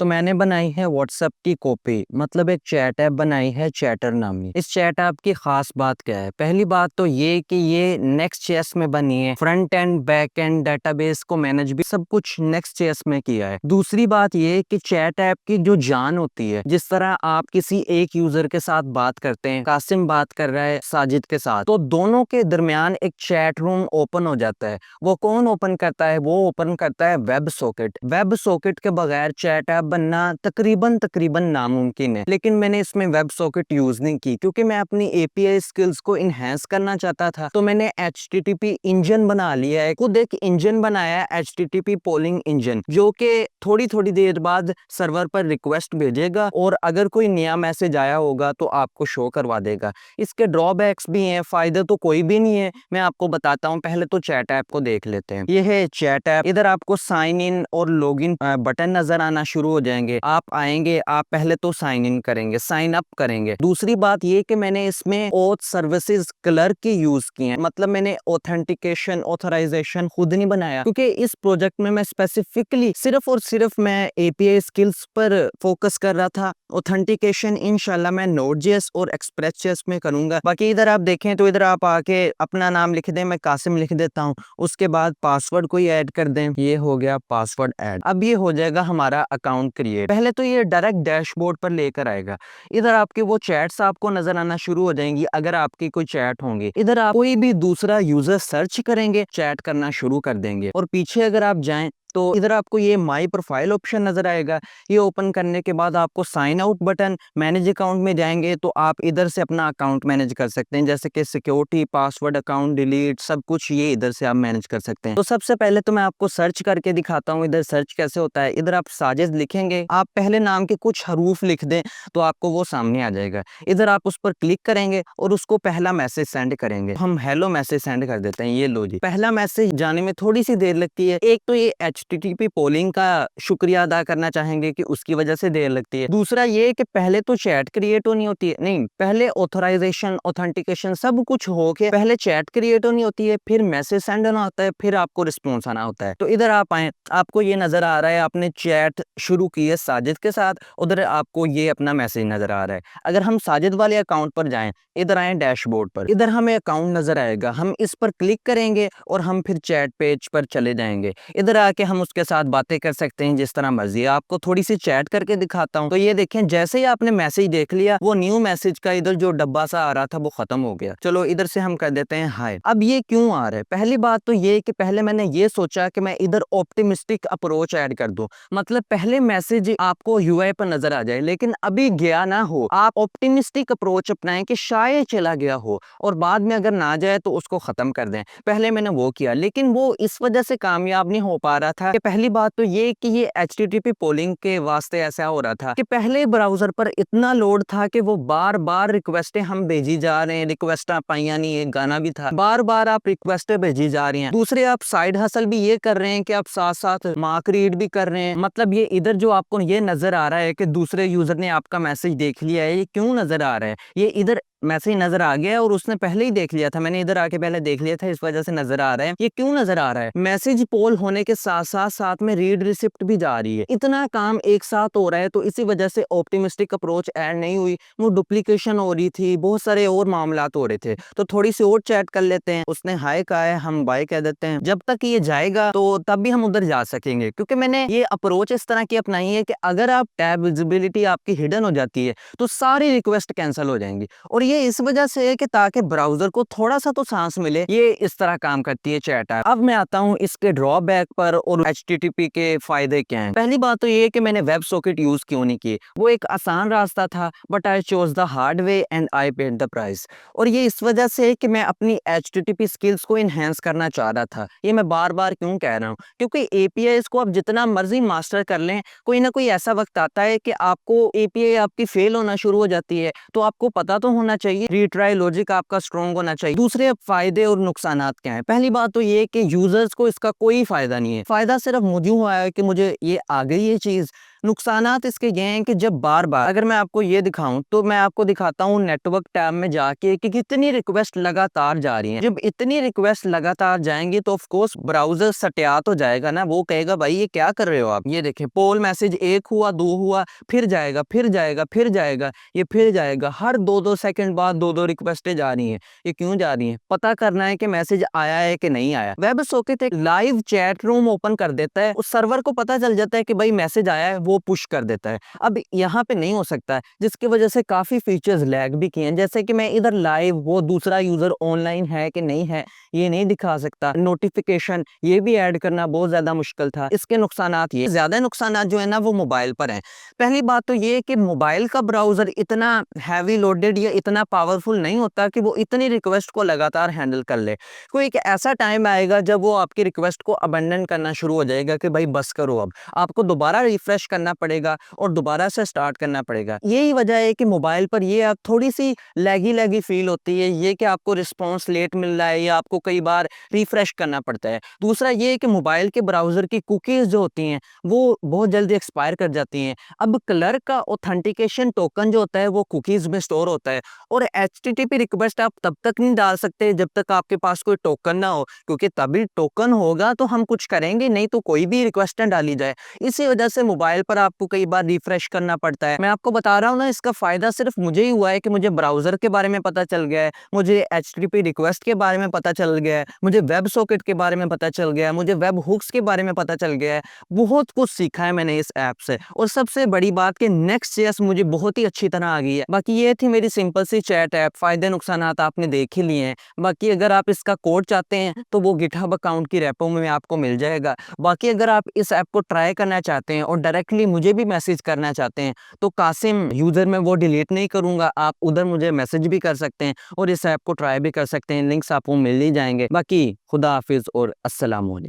तो मैंने बनाई है व्हाट्सएप की कॉपी, मतलब एक चैट ऐप बनाई है चैटर नामी। इस चैट ऐप की खास बात क्या है? पहली बात तो ये कि ये नेक्स्ट.जेएस में बनी है। Front end back and database को मैनेज भी सब कुछ नेक्स्ट.जेएस में किया है। दूसरी बात ये कि चैट ऐप की जो जान होती है, जिस तरह आप किसी एक यूजर के साथ बात करते हैं, कासिम बात कर रहा है साजिद के साथ, तो दोनों के दरमियान एक चैट रूम ओपन हो जाता है। वो कौन ओपन करता है? वो ओपन करता है वेब सॉकेट। वेब सॉकेट के बगैर चैट ऐप बनना तकरीबन नामुमकिन है, लेकिन मैंने इसमें वेब सॉकेट यूज नहीं की क्योंकि मैं अपनी एपीआई स्किल्स को इनहेंस करना चाहता था। तो मैंने एचटीटीपी इंजन बना लिया है, खुद एक इंजन बनाया है, एचटीटीपी पोलिंग इंजन, जो कि थोड़ी थोड़ी देर बाद सर्वर पर रिक्वेस्ट भेजेगा और अगर कोई नया मैसेज आया होगा तो आपको शो करवा देगा। इसके ड्रॉबैक्स भी हैं, फायदे तो कोई भी नहीं है, मैं आपको बताता हूँ। पहले तो चैट ऐप को देख लेते हैं। ये है चैट ऐप। इधर आपको साइन इन और लॉग इन बटन नजर आना शुरू हो जाएंगे। आप आएंगे, आप पहले तो साइन इन करेंगे, साइन अप करेंगे। दूसरी बात ये कि मैंने इसमें ऑथ सर्विसेज क्लर्क की यूज की है, मतलब मैंने ऑथेंटिकेशन ऑथराइजेशन खुद नहीं बनाया क्योंकि इस प्रोजेक्ट में मैं स्पेसिफिकली सिर्फ और सिर्फ मैं एपीआई स्किल्स पर फोकस कर रहा था। ऑथेंटिकेशन इंशाल्लाह मैं नोड.जेएस और एक्सप्रेस.जेएस में करूंगा। बाकी इधर आप देखें तो इधर आप आके अपना नाम लिख दें, मैं कासिम लिख देता हूँ, उसके बाद पासवर्ड कोई ऐड कर दें। ये हो गया पासवर्ड ऐड। अब ये हो जाएगा हमारा अकाउंट क्रिएट। पहले तो ये डायरेक्ट डैशबोर्ड पर लेकर आएगा। इधर आपके वो चैट्स आपको नजर आना शुरू हो जाएंगी अगर आपकी कोई चैट होंगी। इधर आप कोई भी दूसरा यूजर सर्च करेंगे, चैट करना शुरू कर देंगे। और पीछे अगर आप जाएं तो इधर आपको ये माई प्रोफाइल ऑप्शन नजर आएगा। ये ओपन करने के बाद आपको sign out button, manage account में जाएंगे तो आप इधर से अपना अकाउंट मैनेज कर सकते हैं, जैसे कि सिक्योरिटी, पासवर्ड, अकाउंट डिलीट, सब कुछ ये इधर से आप मैनेज कर सकते हैं। तो सबसे पहले तो मैं आपको सर्च करके दिखाता हूँ इधर सर्च कैसे होता है। इधर आप साजिद लिखेंगे, आप पहले नाम के कुछ हरूफ लिख दें तो आपको वो सामने आ जाएगा। इधर आप उस पर क्लिक करेंगे और उसको पहला मैसेज सेंड करेंगे। हम हेलो मैसेज सेंड कर देते हैं। ये लो जी, पहला मैसेज जाने में थोड़ी सी देर लगती है। एक तो ये एचटीटीपी पोलिंग का शुक्रिया अदा करना चाहेंगे कि उसकी वजह से देर लगती है। दूसरा ये कि पहले तो चैट क्रिएट होनी होती है, नहीं, पहले ऑथराइजेशन ऑथेंटिकेशन सब कुछ हो के पहले चैट क्रिएट होनी होती है, फिर मैसेज सेंड होना होता है, फिर आपको रिस्पॉन्स आना होता है। तो इधर आप आए, आपको ये नजर आ रहा है आपने चैट शुरू की है साजिद के साथ, उधर आपको ये अपना मैसेज नजर आ रहा है। अगर हम साजिद वाले अकाउंट पर जाएं, इधर आए डैशबोर्ड पर, इधर हमें अकाउंट नजर आएगा, हम इस पर क्लिक करेंगे और हम फिर चैट पेज पर चले जाएंगे। इधर आके हम उसके साथ बातें कर सकते हैं जिस तरह मर्जी। आपको थोड़ी सी चैट करके दिखाता हूँ। तो ये देखें, जैसे ही आपने मैसेज देख लिया, वो न्यू मैसेज का इधर जो डब्बा सा आ रहा था वो खत्म हो गया। चलो इधर से हम कर देते हैं हाय। अब ये क्यों आ रहा है? पहली बात तो ये कि पहले मैंने ये सोचा कि मैं इधर ऑप्टिमिस्टिक अप्रोच ऐड कर दूं, मतलब पहले मैसेज आपको यूआई पर नजर आ जाए लेकिन अभी गया ना हो। आप ऑप्टिमिस्टिक अप्रोच अपनाएं कि शायद चला गया हो और बाद में अगर ना जाए तो उसको खत्म कर दें। पहले मैंने वो किया, लेकिन वो इस वजह से कामयाब नहीं हो पा रहा था कि पहली बात तो ये कि ये एचटीटीपी पोलिंग के वास्ते ऐसा हो रहा था कि पहले ब्राउजर पर इतना लोड था कि वो बार बार रिक्वेस्टें हम भेजी जा रहे हैं, रिक्वेस्ट पाइया नहीं, एक गाना भी था, बार बार आप रिक्वेस्टें भेजी जा रही हैं। दूसरे आप साइड हसल भी ये कर रहे हैं कि आप साथ साथ मार्क रीड भी कर रहे हैं। मतलब ये इधर जो आपको ये नजर आ रहा है कि दूसरे यूजर ने आपका मैसेज देख लिया है, ये क्यों नजर आ रहा है? ये इधर मैसेज नजर आ गया और उसने पहले ही देख लिया था, मैंने इधर आके पहले देख लिया था, इस वजह से नजर आ रहा है। ये क्यों नजर आ रहा है? मैसेज पोल होने के साथ साथ साथ में रीड रिसिप्ट भी जा रही है, इतना काम एक साथ हो रहा है, तो इसी वजह से ऑप्टिमिस्टिक अप्रोच ऐड नहीं हुई। वो डुप्लीकेशन हो रही थी, बहुत सारे और मामलात हो रहे थे। तो थोड़ी सी और चैट कर लेते हैं। उसने हाय कहा है, हम बाय कह देते हैं। जब तक ये जाएगा तो तब भी हम उधर जा सकेंगे, क्योंकि मैंने ये अप्रोच इस तरह की अपनाई है कि अगर आप टैब विजिबिलिटी आपकी हिडन हो जाती है तो सारी रिक्वेस्ट कैंसिल हो जाएंगी। और ये इस वजह से है कि ताकि ब्राउजर को थोड़ा सा तो सांस मिले, ये इस तरह काम करती है चैट ऐप। अब मैं आता हूँ इसके ड्रॉबैक पर और एचटीटीपी के फायदे क्या हैं। पहली बात तो ये है कि मैंने वेब सॉकेट यूज क्यों नहीं की। वो एक आसान रास्ता था, but I chose the hard way and I paid the price. और ये इस वजह से है कि मैं अपनी एचटीटीपी स्किल्स को इनहेंस करना चाह रहा था। ये मैं बार बार क्यों कह रहा हूँ? क्योंकि एपीआई को आप जितना मर्जी मास्टर कर लें, कोई ना कोई ऐसा वक्त आता है कि आपको एपीआई आपकी फेल होना शुरू हो जाती है। तो आपको पता तो होना चाहिए, रीट्राई लॉजिक आपका स्ट्रॉन्ग होना चाहिए। दूसरे फायदे और नुकसानात क्या है? पहली बात तो ये कि यूजर्स को इसका कोई फायदा नहीं है। फायदा सिर्फ मुझे हुआ है कि मुझे ये आ गई ये चीज, नुकसानात इसके ये हैं कि जब बार-बार अगर मैं आपको ये दिखाऊँ तो मैं आपको दिखाता हूँ नेटवर्क टैब में जाके कि कितनी रिक्वेस्ट लगातार जा रही हैं। जब इतनी रिक्वेस्ट लगातार जाएँगी तो ऑफ कोर्स ब्राउज़र सटिया तो जाएगा ना, वो कहेगा भाई ये क्या कर रहे हो आप? ये देखें पोल मैसेज 1 हुआ, 2 हुआ, फिर जाएगा, फिर जाएगा, फिर जाएगा, ये फिर जाएगा। हर 2-2 सेकंड बाद 2-2 रिक्वेस्टें जा रही हैं। ये क्यों जा रही हैं? पता करना है कि मैसेज आया है कि नहीं आया। वेब सॉकेट एक लाइव चैट रूम ओपन कर देता है, उस सर्वर को पता चल जाता है कि भाई मैसेज आया है, वो पुश कर देता है। अब यहाँ पे नहीं हो सकता है, जिसकी वजह से काफ़ी फीचर्स लैग भी किए हैं। जैसे कि मैं इधर लाइव वो दूसरा यूज़र ऑनलाइन है कि नहीं है, ये नहीं दिखा सकता। नोटिफ़िकेशन ये भी ऐड करना बहुत ज़्यादा मुश्किल था। इसके नुकसानात ये ज़्यादा नुकसानात जो है ना वो मोबाइल पर हैं। पहली बात तो ये है कि मोबाइल का ब्राउज़र इतना हैवी लोडेड या इतना पावरफुल नहीं होता कि वो इतनी रिक्वेस्ट को लगातार हैंडल कर ले। कोई एक ऐसा टाइम आएगा जब वो आपकी रिक्वेस्ट को अबंडन करना शुरू हो जाएगा कि भाई बस करो अब। आपको दोबारा रिफ्रेश करना पड़ेगा और दोबारा से स्टार्ट करना पड़ेगा। यही वजह है कि मोबाइल पर ये आप थोड़ी-सी लैगी-लैगी फ़ील होती है, ये कि आपको रिस्पॉन्स लेट मिल रहा है या आपको कई बार रिफ्रेश करना पड़ता है। दूसरा ये है कि मोबाइल के ब्राउज़र की कुकीज़ जो होती हैं, वो बहुत जल्दी एक्सपायर कर जाती हैं। अब क्लर्क का ऑथेंटिकेशन टोकन जो होता है वो कुकीज़ में स्टोर होता है और एचटीटीपी रिक्वेस्ट आप तब तक नहीं डाल सकते जब तक आपके पास कोई टोकन ना हो, क्योंकि तभी टोकन होगा तो हम कुछ करेंगे, नहीं तो कोई भी रिक्वेस्ट ना डाली जाए। इसी वजह से मोबाइल पर आपको कई बार रिफ्रेश करना पड़ता है। मैं आपको बता रहा हूँ ना, इसका फ़ायदा सिर्फ मुझे ही हुआ है कि मुझे ब्राउज़र के बारे में पता चल गया है, मुझे एचटीटीपी रिक्वेस्ट के बारे में पता चल गया है, मुझे वेब सॉकेट के बारे में पता चल गया है, मुझे वेब हुक्स के बारे में पता चल गया है। बहुत कुछ सीखा है मैंने इस ऐप से और सबसे बड़ी बात कि नेक्स्ट.जेएस मुझे बहुत ही अच्छी तरह आ गई है। बाकी ये थी मेरी सिंपल सी चैट ऐप, फ़ायदे नुकसानात आपने देख ही लिए हैं। बाकी अगर आप इसका कोड चाहते हैं तो वो गिटहब अकाउंट की रेपो में आपको मिल जाएगा। बाकी अगर आप इस ऐप को ट्राई करना चाहते हैं और डायरेक्टली मुझे भी मैसेज करना चाहते हैं तो कासिम यूज़र में वो डिलीट नहीं करूँगा, आप उधर मुझे मैसेज भी कर सकते हैं और इस ऐप को ट्राई भी कर सकते हैं। लिंक्स आपको मिल ही जाएँगे। बाकी खुदा हाफ़िज़ और अस्सलाम वालेकुम।